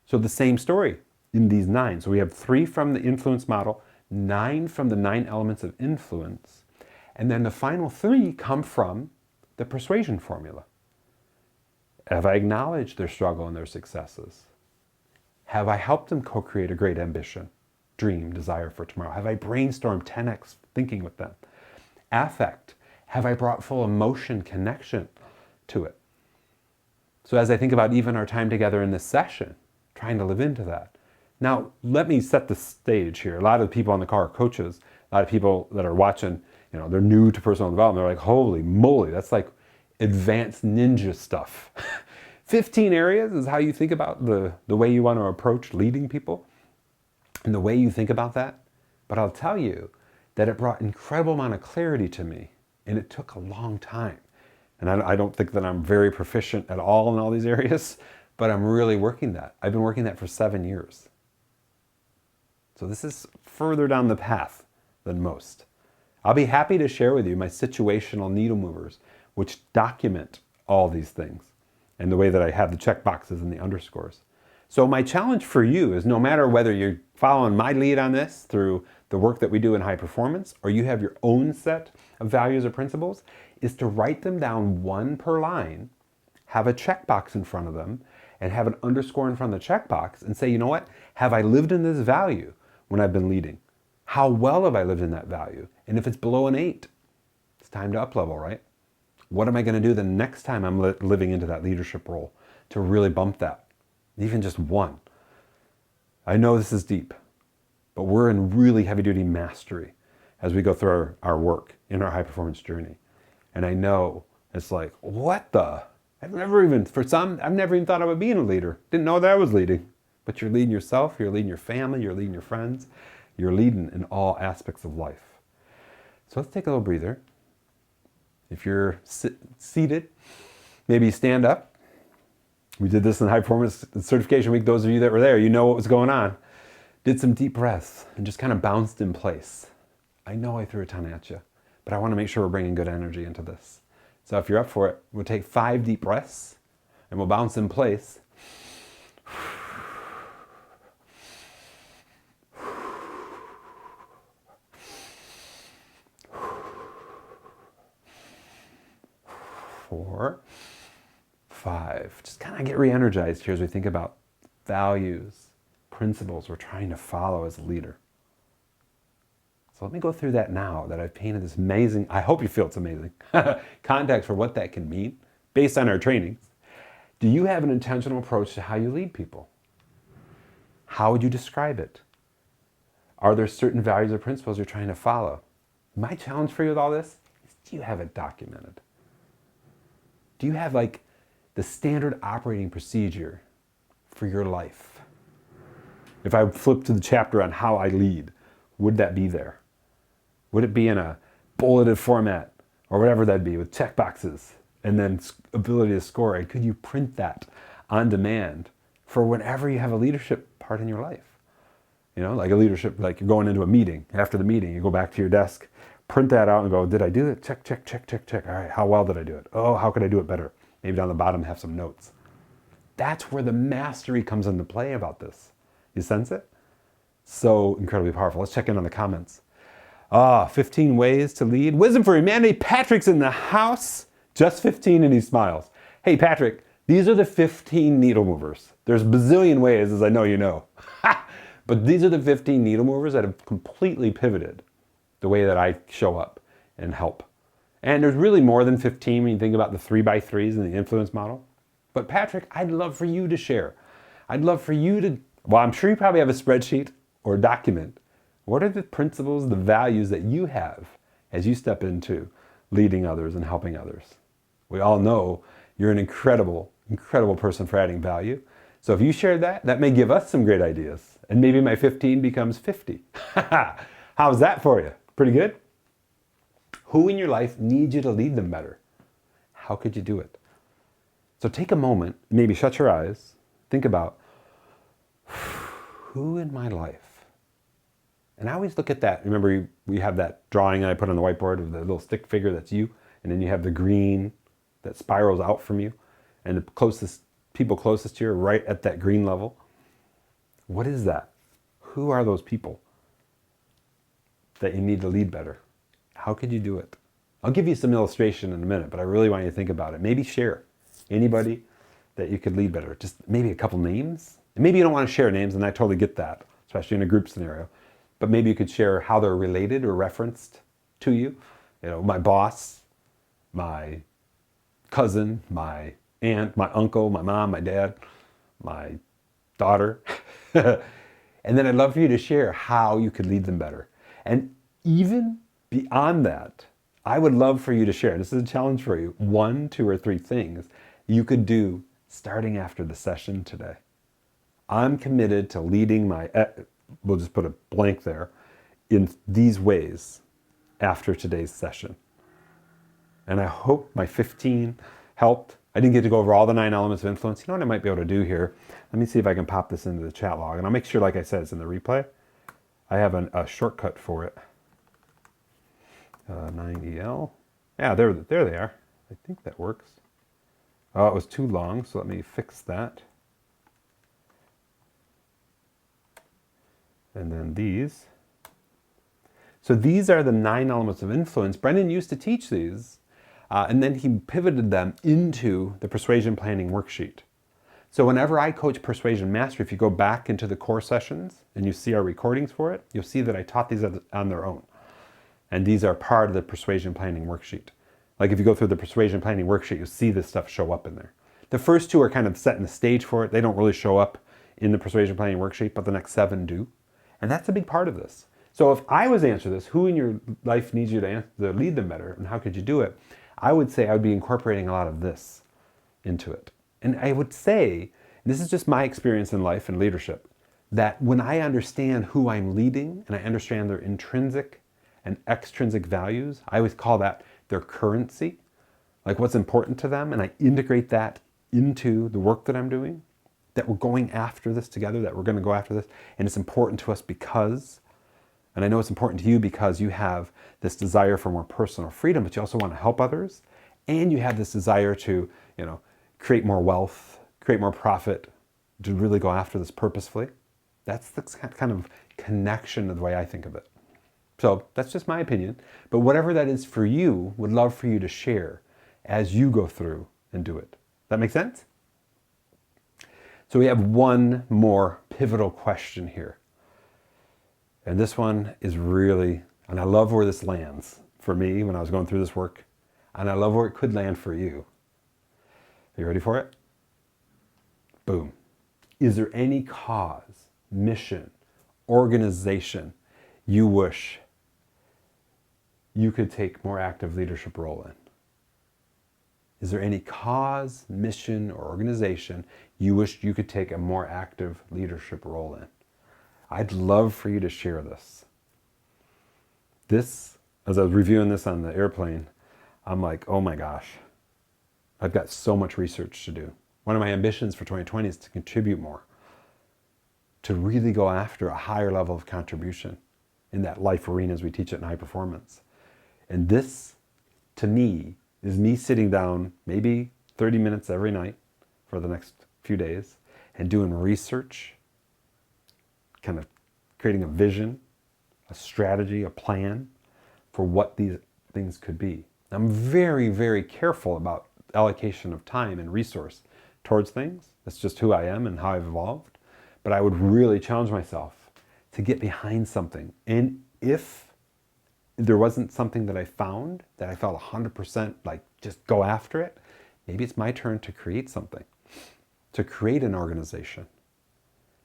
So the same story in these 9. So we have 3 from the influence model, 9 from the 9 elements of influence, and then the final 3 come from the persuasion formula. Have I acknowledged their struggle and their successes? Have I helped them co-create a great ambition, dream, desire for tomorrow? Have I brainstormed 10x thinking with them? Affect. Have I brought full emotion, connection to it? So as I think about even our time together in this session, trying to live into that. Now, let me set the stage here. A lot of people on the call are coaches. A lot of people that are watching, they're new to personal development. They're like, holy moly, that's like advanced ninja stuff. 15 areas is how you think about the way you want to approach leading people. And the way you think about that But I'll tell you that it brought incredible amount of clarity to me, and it took a long time. And I don't think that I'm very proficient at all in all these areas, but I'm really working that. I've been working that for 7 years. So this is further down the path than most. I'll be happy to share with you my situational needle movers, which document all these things and the way that I have the check boxes and the underscores. So my challenge for you is, no matter whether you're following my lead on this through the work that we do in high performance, or you have your own set of values or principles, is to write them down one per line, have a checkbox in front of them, and have an underscore in front of the checkbox and say, you know what? Have I lived in this value when I've been leading? How well have I lived in that value? And if it's below an 8, it's time to up level, right? What am I going to do the next time I'm living into that leadership role to really bump that? Even just one. I know this is deep, but we're in really heavy duty mastery as we go through our work in our high performance journey. And I know it's like, what the? I've never even thought I would be a leader. Didn't know that I was leading. But you're leading yourself, you're leading your family, you're leading your friends, you're leading in all aspects of life. So let's take a little breather. If you're seated, maybe stand up. We did this in High Performance Certification Week. Those of you that were there, you know what was going on. Did some deep breaths and just kind of bounced in place. I know I threw a ton at you, but I want to make sure we're bringing good energy into this. So if you're up for it, we'll take 5 deep breaths and we'll bounce in place. 4, 5. Just kind of get re-energized here as we think about values, principles we're trying to follow as a leader. So let me go through that now that I've painted this amazing, I hope you feel it's amazing, context for what that can mean based on our trainings. Do you have an intentional approach to how you lead people? How would you describe it? Are there certain values or principles you're trying to follow? My challenge for you with all this is, do you have it documented? Do you have like the standard operating procedure for your life? If I flip to the chapter on how I lead, would that be there? Would it be in a bulleted format or whatever that'd be with check boxes and then ability to score? And could you print that on demand for whenever you have a leadership part in your life? You know, like a leadership, like you're going into a meeting. After the meeting, you go back to your desk, print that out and go, did I do it? Check, check, check, check, check. All right, how well did I do it? Oh, how could I do it better? Maybe down the bottom have some notes. That's where the mastery comes into play about this. You sense it? So incredibly powerful. Let's check in on the comments. 15 ways to lead. Wisdom for humanity. Patrick's in the house. Just 15 and he smiles. Hey, Patrick, these are the 15 needle movers. There's a bazillion ways, as I know you know. But these are the 15 needle movers that have completely pivoted the way that I show up and help. And there's really more than 15 when you think about the 3x3s and the influence model. But Patrick, I'd love for you to share. I'd love for you to, well, I'm sure you probably have a spreadsheet or a document. What are the principles, the values that you have as you step into leading others and helping others? We all know you're an incredible, incredible person for adding value. So if you shared that, that may give us some great ideas. And maybe my 15 becomes 50. How's that for you? Pretty good? Who in your life needs you to lead them better? How could you do it? So take a moment, maybe shut your eyes, think about who in my life? And I always look at that. Remember, we have that drawing I put on the whiteboard of the little stick figure that's you, and then you have the green that spirals out from you, and the closest people closest to you are right at that green level. What is that? Who are those people that you need to lead better? How could you do it? I'll give you some illustration in a minute, but I really want you to think about it. Maybe share anybody that you could lead better. Just maybe a couple names. And maybe you don't want to share names, and I totally get that, especially in a group scenario. But maybe you could share how they're related or referenced to you. You know, my boss, my cousin, my aunt, my uncle, my mom, my dad, my daughter. And then I'd love for you to share how you could lead them better. And even beyond that, I would love for you to share, this is a challenge for you, 1, 2, or 3 things you could do starting after the session today. I'm committed to leading my, we'll just put a blank there, in these ways after today's session. And I hope my 15 helped. I didn't get to go over all the 9 elements of influence. You know what I might be able to do here? Let me see if I can pop this into the chat log. And I'll make sure, like I said, it's in the replay. I have a shortcut for it. 9EL. Yeah, there they are. I think that works. Oh, it was too long, so let me fix that. And then these. So these are the 9 elements of influence. Brendan used to teach these, and then he pivoted them into the Persuasion Planning Worksheet. So whenever I coach Persuasion Mastery, if you go back into the core sessions and you see our recordings for it, you'll see that I taught these on their own. And these are part of the Persuasion Planning Worksheet. Like if you go through the Persuasion Planning Worksheet, you'll see this stuff show up in there. The first 2 are kind of setting the stage for it. They don't really show up in the Persuasion Planning Worksheet, but the next 7 do. And that's a big part of this. So if I was to answer this, who in your life needs you to lead them better, and how could you do it? I would say I would be incorporating a lot of this into it. And I would say, and this is just my experience in life and leadership, that when I understand who I'm leading and I understand their intrinsic and extrinsic values, I always call that their currency, like what's important to them, and I integrate that into the work that I'm doing, that we're going after this together, that we're going to go after this, and it's important to us because, and I know it's important to you because you have this desire for more personal freedom, but you also want to help others, and you have this desire to, create more wealth, create more profit, to really go after this purposefully. That's the kind of connection of the way I think of it. So that's just my opinion, but whatever that is for you, would love for you to share as you go through and do it. That make sense? So we have one more pivotal question here. And this one is really, and I love where this lands for me when I was going through this work, and I love where it could land for you. Are you ready for it? Boom. Is there any cause, mission, organization you wish you could take more active leadership role in? Is there any cause, mission, or organization you wish you could take a more active leadership role in? I'd love for you to share this. This, as I was reviewing this on the airplane, I'm like, oh my gosh, I've got so much research to do. One of my ambitions for 2020 is to contribute more, to really go after a higher level of contribution in that life arena as we teach it in high performance. And this, to me, is me sitting down maybe 30 minutes every night for the next few days and doing research, kind of creating a vision, a strategy, a plan for what these things could be. I'm very, very careful about allocation of time and resource towards things. That's just who I am and how I've evolved. But I would really challenge myself to get behind something. And if there wasn't something that I found that I felt 100% like just go after it, maybe it's my turn to create something, to create an organization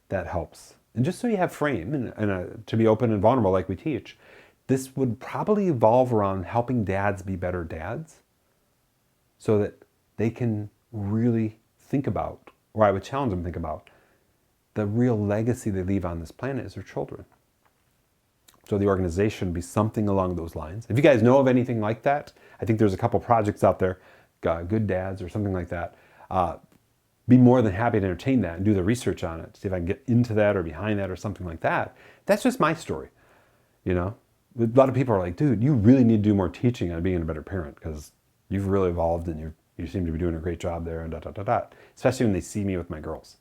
that helps. And just so you have frame and to be open and vulnerable like we teach, this would probably evolve around helping dads be better dads so that they can really think about, or I would challenge them to think about, the real legacy they leave on this planet is their children. So the organization would be something along those lines. If you guys know of anything like that, I think there's a couple projects out there, Good Dads or something like that. Be more than happy to entertain that and do the research on it, see if I can get into that or behind that or something like that. That's just my story, A lot of people are like, dude, you really need to do more teaching on being a better parent because you've really evolved and you seem to be doing a great job there and especially when they see me with my girls.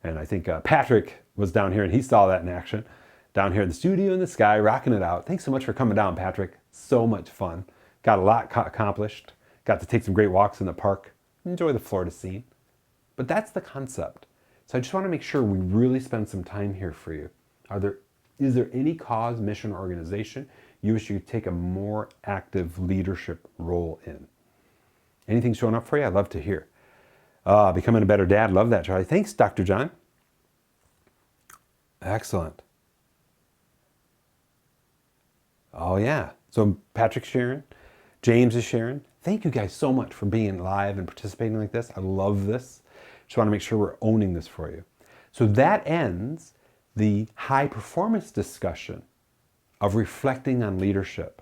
And I think Patrick was down here and he saw that in action. Down here in the studio in the sky, rocking it out. Thanks so much for coming down, Patrick. So much fun. Got a lot accomplished. Got to take some great walks in the park. Enjoy the Florida scene. But that's the concept. So I just want to make sure we really spend some time here for you. Is there any cause, mission, or organization you wish you could take a more active leadership role in? Anything showing up for you? I'd love to hear. Becoming a better dad. Love that, Charlie. Thanks, Dr. John. Excellent. Oh yeah. So Patrick's sharing. James is sharing. Thank you guys so much for being live and participating like this. I love this. Just want to make sure we're owning this for you. So that ends the high performance discussion of reflecting on leadership.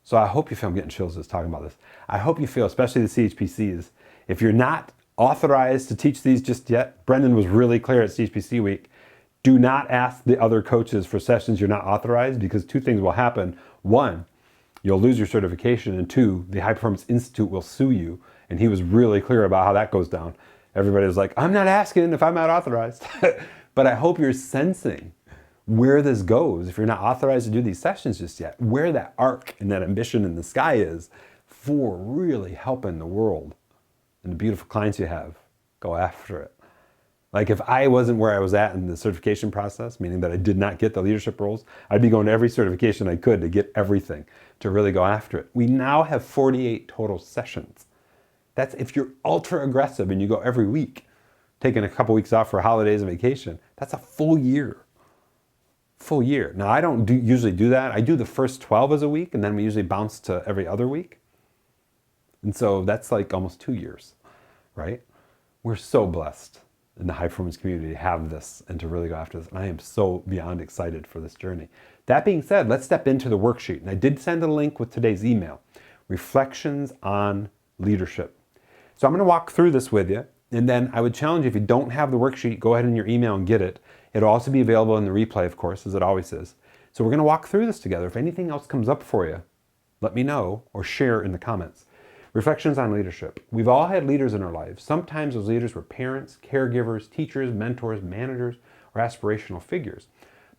So I hope you feel, I'm getting chills just talking about this. I hope you feel, especially the CHPCs, if you're not authorized to teach these just yet, Brendan was really clear at CHPC week, do not ask the other coaches for sessions you're not authorized, because two things will happen. One, you'll lose your certification, and two, the High Performance Institute will sue you. And he was really clear about how that goes down. Everybody was like, I'm not asking if I'm not authorized. But I hope you're sensing where this goes if you're not authorized to do these sessions just yet, where that arc and that ambition in the sky is for really helping the world and the beautiful clients you have. Go after it. Like if I wasn't where I was at in the certification process, meaning that I did not get the leadership roles, I'd be going to every certification I could to get everything, to really go after it. We now have 48 total sessions. That's if you're ultra aggressive and you go every week, taking a couple weeks off for holidays and vacation, that's a full year. Full year. Now I don't usually do that. I do the first 12 as a week, and then we usually bounce to every other week. And so that's like almost 2 years, right? We're so blessed in the high performance community to have this and to really go after this. And I am so beyond excited for this journey. That being said, let's step into the worksheet. And I did send a link with today's email, Reflections on Leadership. So I'm going to walk through this with you. And then I would challenge you, if you don't have the worksheet, go ahead in your email and get it. It'll also be available in the replay, of course, as it always is. So we're going to walk through this together. If anything else comes up for you, let me know or share in the comments. Reflections on leadership. We've all had leaders in our lives. Sometimes those leaders were parents, caregivers, teachers, mentors, managers, or aspirational figures.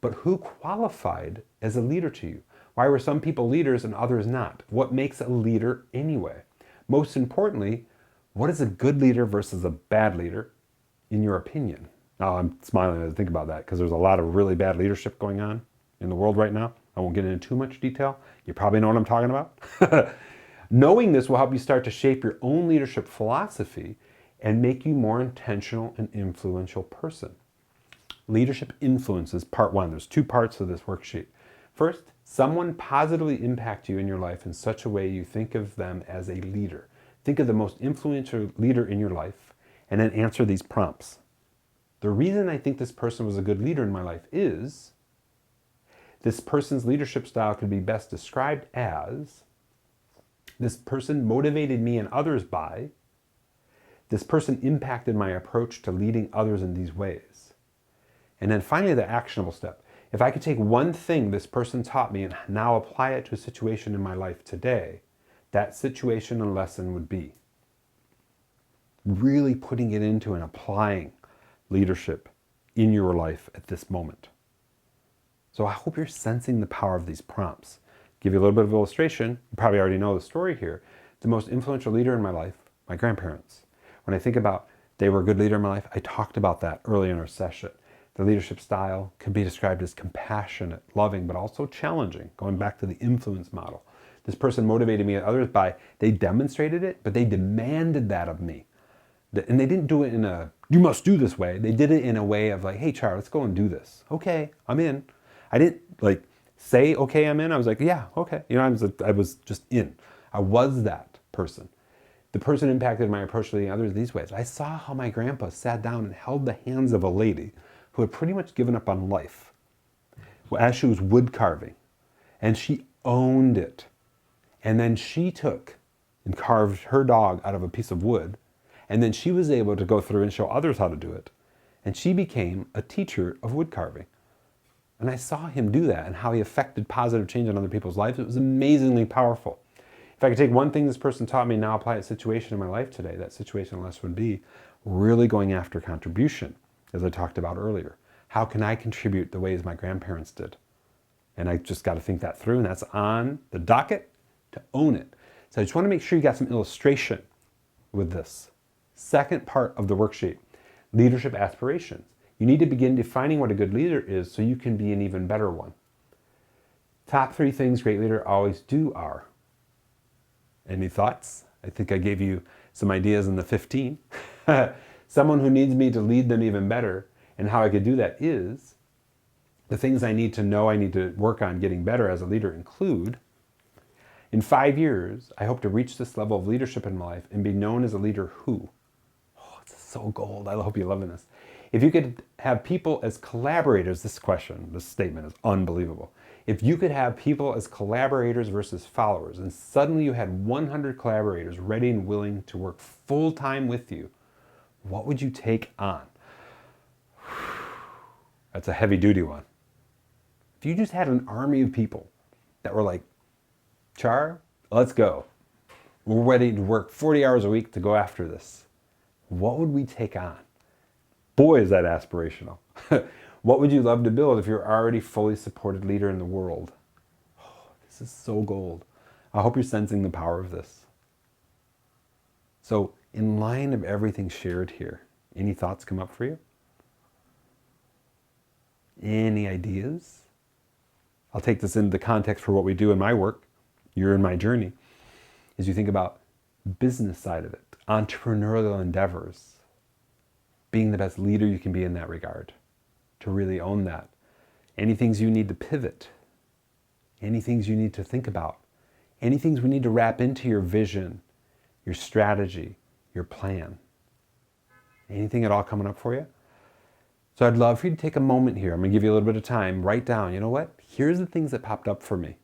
But who qualified as a leader to you? Why were some people leaders and others not? What makes a leader anyway? Most importantly, what is a good leader versus a bad leader, in your opinion? Now, I'm smiling as I think about that because there's a lot of really bad leadership going on in the world right now. I won't get into too much detail. You probably know what I'm talking about. Knowing this will help you start to shape your own leadership philosophy and make you more intentional and influential person. Leadership influences, part one. There's two parts of this worksheet. First, someone positively impact you in your life in such a way you think of them as a leader. Think of the most influential leader in your life and then answer these prompts. The reason I think this person was a good leader in my life is this person's leadership style could be best described as this person motivated me and others by, this person impacted my approach to leading others in these ways. And then finally, the actionable step. If I could take one thing this person taught me and now apply it to a situation in my life today, that situation and lesson would be really putting it into and applying leadership in your life at this moment. So I hope you're sensing the power of these prompts. Give you a little bit of illustration. You probably already know the story here. The most influential leader in my life, my grandparents. When I think about they were a good leader in my life, I talked about that early in our session. The leadership style can be described as compassionate, loving, but also challenging, going back to the influence model. This person motivated me and others by, they demonstrated it, but they demanded that of me. And they didn't do it in a, you must do this way. They did it in a way of like, hey, Char, let's go and do this. Okay, I'm in. I didn't like say, okay, I'm in. I was like, yeah, okay. You know, I was just in. I was that person. The person impacted my approach to the others these ways. I saw how my grandpa sat down and held the hands of a lady who had pretty much given up on life as she was wood carving. And she owned it. And then she took and carved her dog out of a piece of wood. And then she was able to go through and show others how to do it. And she became a teacher of wood carving. And I saw him do that and how he affected positive change in other people's lives. It was amazingly powerful. If I could take one thing this person taught me and now apply a situation in my life today, that situation lesson would be really going after contribution, as I talked about earlier. How can I contribute the ways my grandparents did? And I just got to think that through, and that's on the docket to own it. So I just want to make sure you got some illustration with this. Second part of the worksheet, leadership aspirations. You need to begin defining what a good leader is so you can be an even better one. Top 3 things great leaders always do are. Any thoughts? I think I gave you some ideas in the 15. Someone who needs me to lead them even better, and how I could do that is, the things I need to know I need to work on getting better as a leader include, in 5 years, I hope to reach this level of leadership in my life and be known as a leader who, oh, it's so gold, I hope you're loving this, If you could have people as collaborators, this statement is unbelievable. If you could have people as collaborators versus followers, and suddenly you had 100 collaborators ready and willing to work full time with you, what would you take on? That's a heavy duty one. If you just had an army of people that were like, Char, let's go. We're ready to work 40 hours a week to go after this. What would we take on? Boy, is that aspirational. What would you love to build if you're already fully supported leader in the world? Oh, this is so gold. I hope you're sensing the power of this. So, in line of everything shared here, any thoughts come up for you? Any ideas? I'll take this into the context for what we do in my work. You're in my journey. As you think about business side of it, entrepreneurial endeavors, being the best leader you can be in that regard, to really own that. Any things you need to pivot, any things you need to think about, any things we need to wrap into your vision, your strategy, your plan. Anything at all coming up for you? So I'd love for you to take a moment here. I'm going to give you a little bit of time. Write down, you know what? Here's the things that popped up for me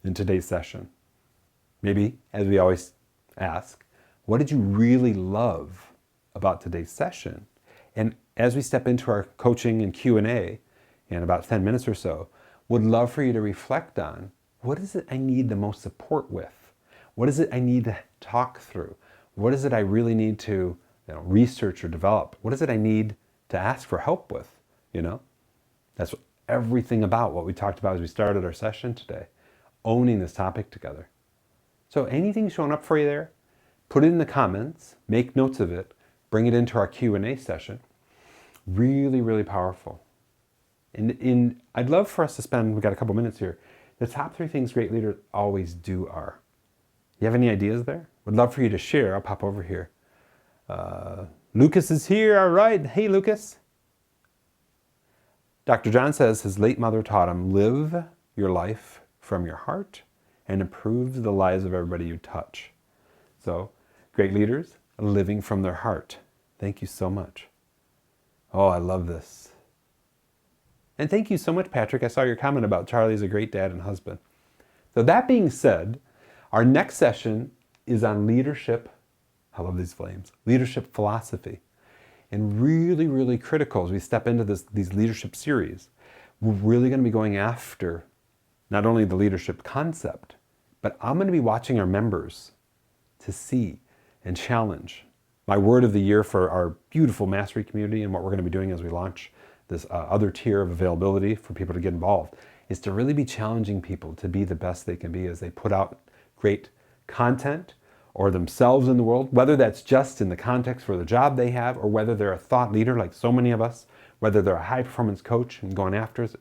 in today's session. Maybe, as we always ask, what did you really love about today's session? And as we step into our coaching and Q&A in about 10 minutes or so, would love for you to reflect on, what is it I need the most support with? What is it I need to talk through? What is it I really need to research or develop? What is it I need to ask for help with? That's everything about what we talked about as we started our session today, owning this topic together. So anything showing up for you there, put it in the comments, make notes of it, bring it into our Q&A session. Really, really powerful. And I'd love for us to spend, we've got a couple minutes here, the top 3 things great leaders always do are. You have any ideas there? Would love for you to share. I'll pop over here. Lucas is here, all right. Hey, Lucas. Dr. John says his late mother taught him, live your life from your heart and improve the lives of everybody you touch. So, great leaders living from their heart. Thank you so much. Oh, I love this. And thank you so much, Patrick. I saw your comment about Charlie's a great dad and husband. So that being said, our next session is on leadership. I love these flames. Leadership philosophy. And really, really critical as we step into these leadership series. We're really going to be going after not only the leadership concept, but I'm going to be watching our members to see and challenge. My word of the year for our beautiful mastery community and what we're going to be doing as we launch this other tier of availability for people to get involved is to really be challenging people to be the best they can be as they put out great content or themselves in the world, whether that's just in the context for the job they have or whether they're a thought leader like so many of us, whether they're a high performance coach and going after it.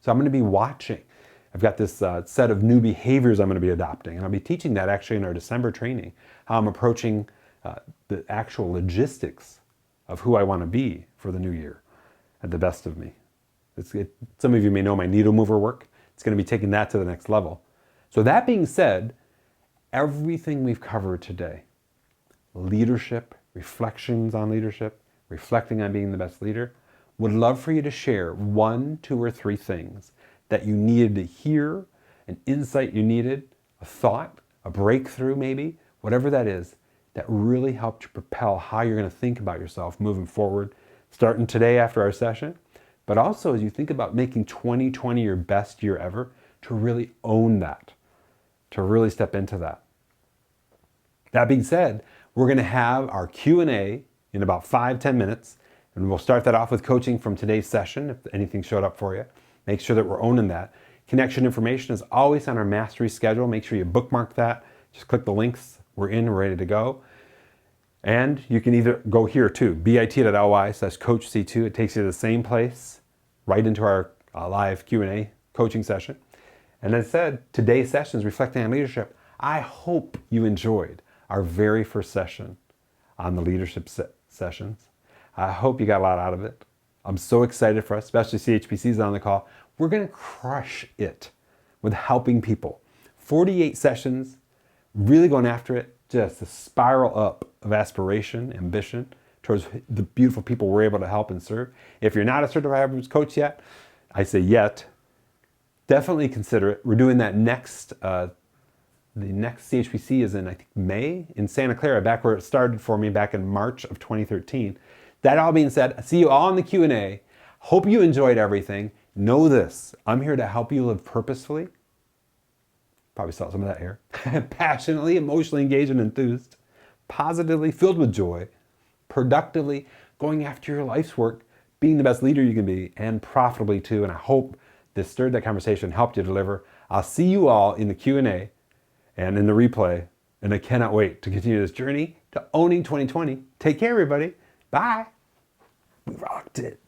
So I'm going to be watching. I've got this set of new behaviors I'm going to be adopting, and I'll be teaching that actually in our December training, how I'm approaching the actual logistics of who I want to be for the new year at the best of me. Some of you may know my needle mover work. It's going to be taking that to the next level. So that being said, everything we've covered today, leadership, reflections on leadership, reflecting on being the best leader, would love for you to share 1, 2, or 3 things that you needed to hear, an insight you needed, a thought, a breakthrough maybe, whatever that is, that really helped you propel how you're going to think about yourself moving forward, starting today after our session, but also as you think about making 2020 your best year ever, to really own that, to really step into that. That being said, we're going to have our Q&A in about 5-10 minutes, and we'll start that off with coaching from today's session, if anything showed up for you. Make sure that we're owning that. Connection information is always on our mastery schedule. Make sure you bookmark that. Just click the links. We're in, we're ready to go. And you can either go here too, bit.ly/coachc2. It takes you to the same place, right into our live Q&A coaching session. And as I said, today's session is reflecting on leadership. I hope you enjoyed our very first session on the leadership sessions. I hope you got a lot out of it. I'm so excited for us, especially CHPC's on the call. We're going to crush it with helping people. 48 sessions, really going after it, just a spiral up of aspiration, ambition, towards the beautiful people we're able to help and serve. If you're not a certified high performance coach yet, I say yet, definitely consider it. We're doing that next, the next CHPC is in, I think, May in Santa Clara, back where it started for me back in March of 2013. That all being said, I see you all in the Q&A. Hope you enjoyed everything. Know this, I'm here to help you live purposefully. Probably saw some of that here. Passionately, emotionally engaged and enthused. Positively, filled with joy. Productively, going after your life's work. Being the best leader you can be. And profitably too. And I hope this stirred that conversation, helped you deliver. I'll see you all in the Q&A and in the replay. And I cannot wait to continue this journey to owning 2020. Take care, everybody. Bye. We rocked it.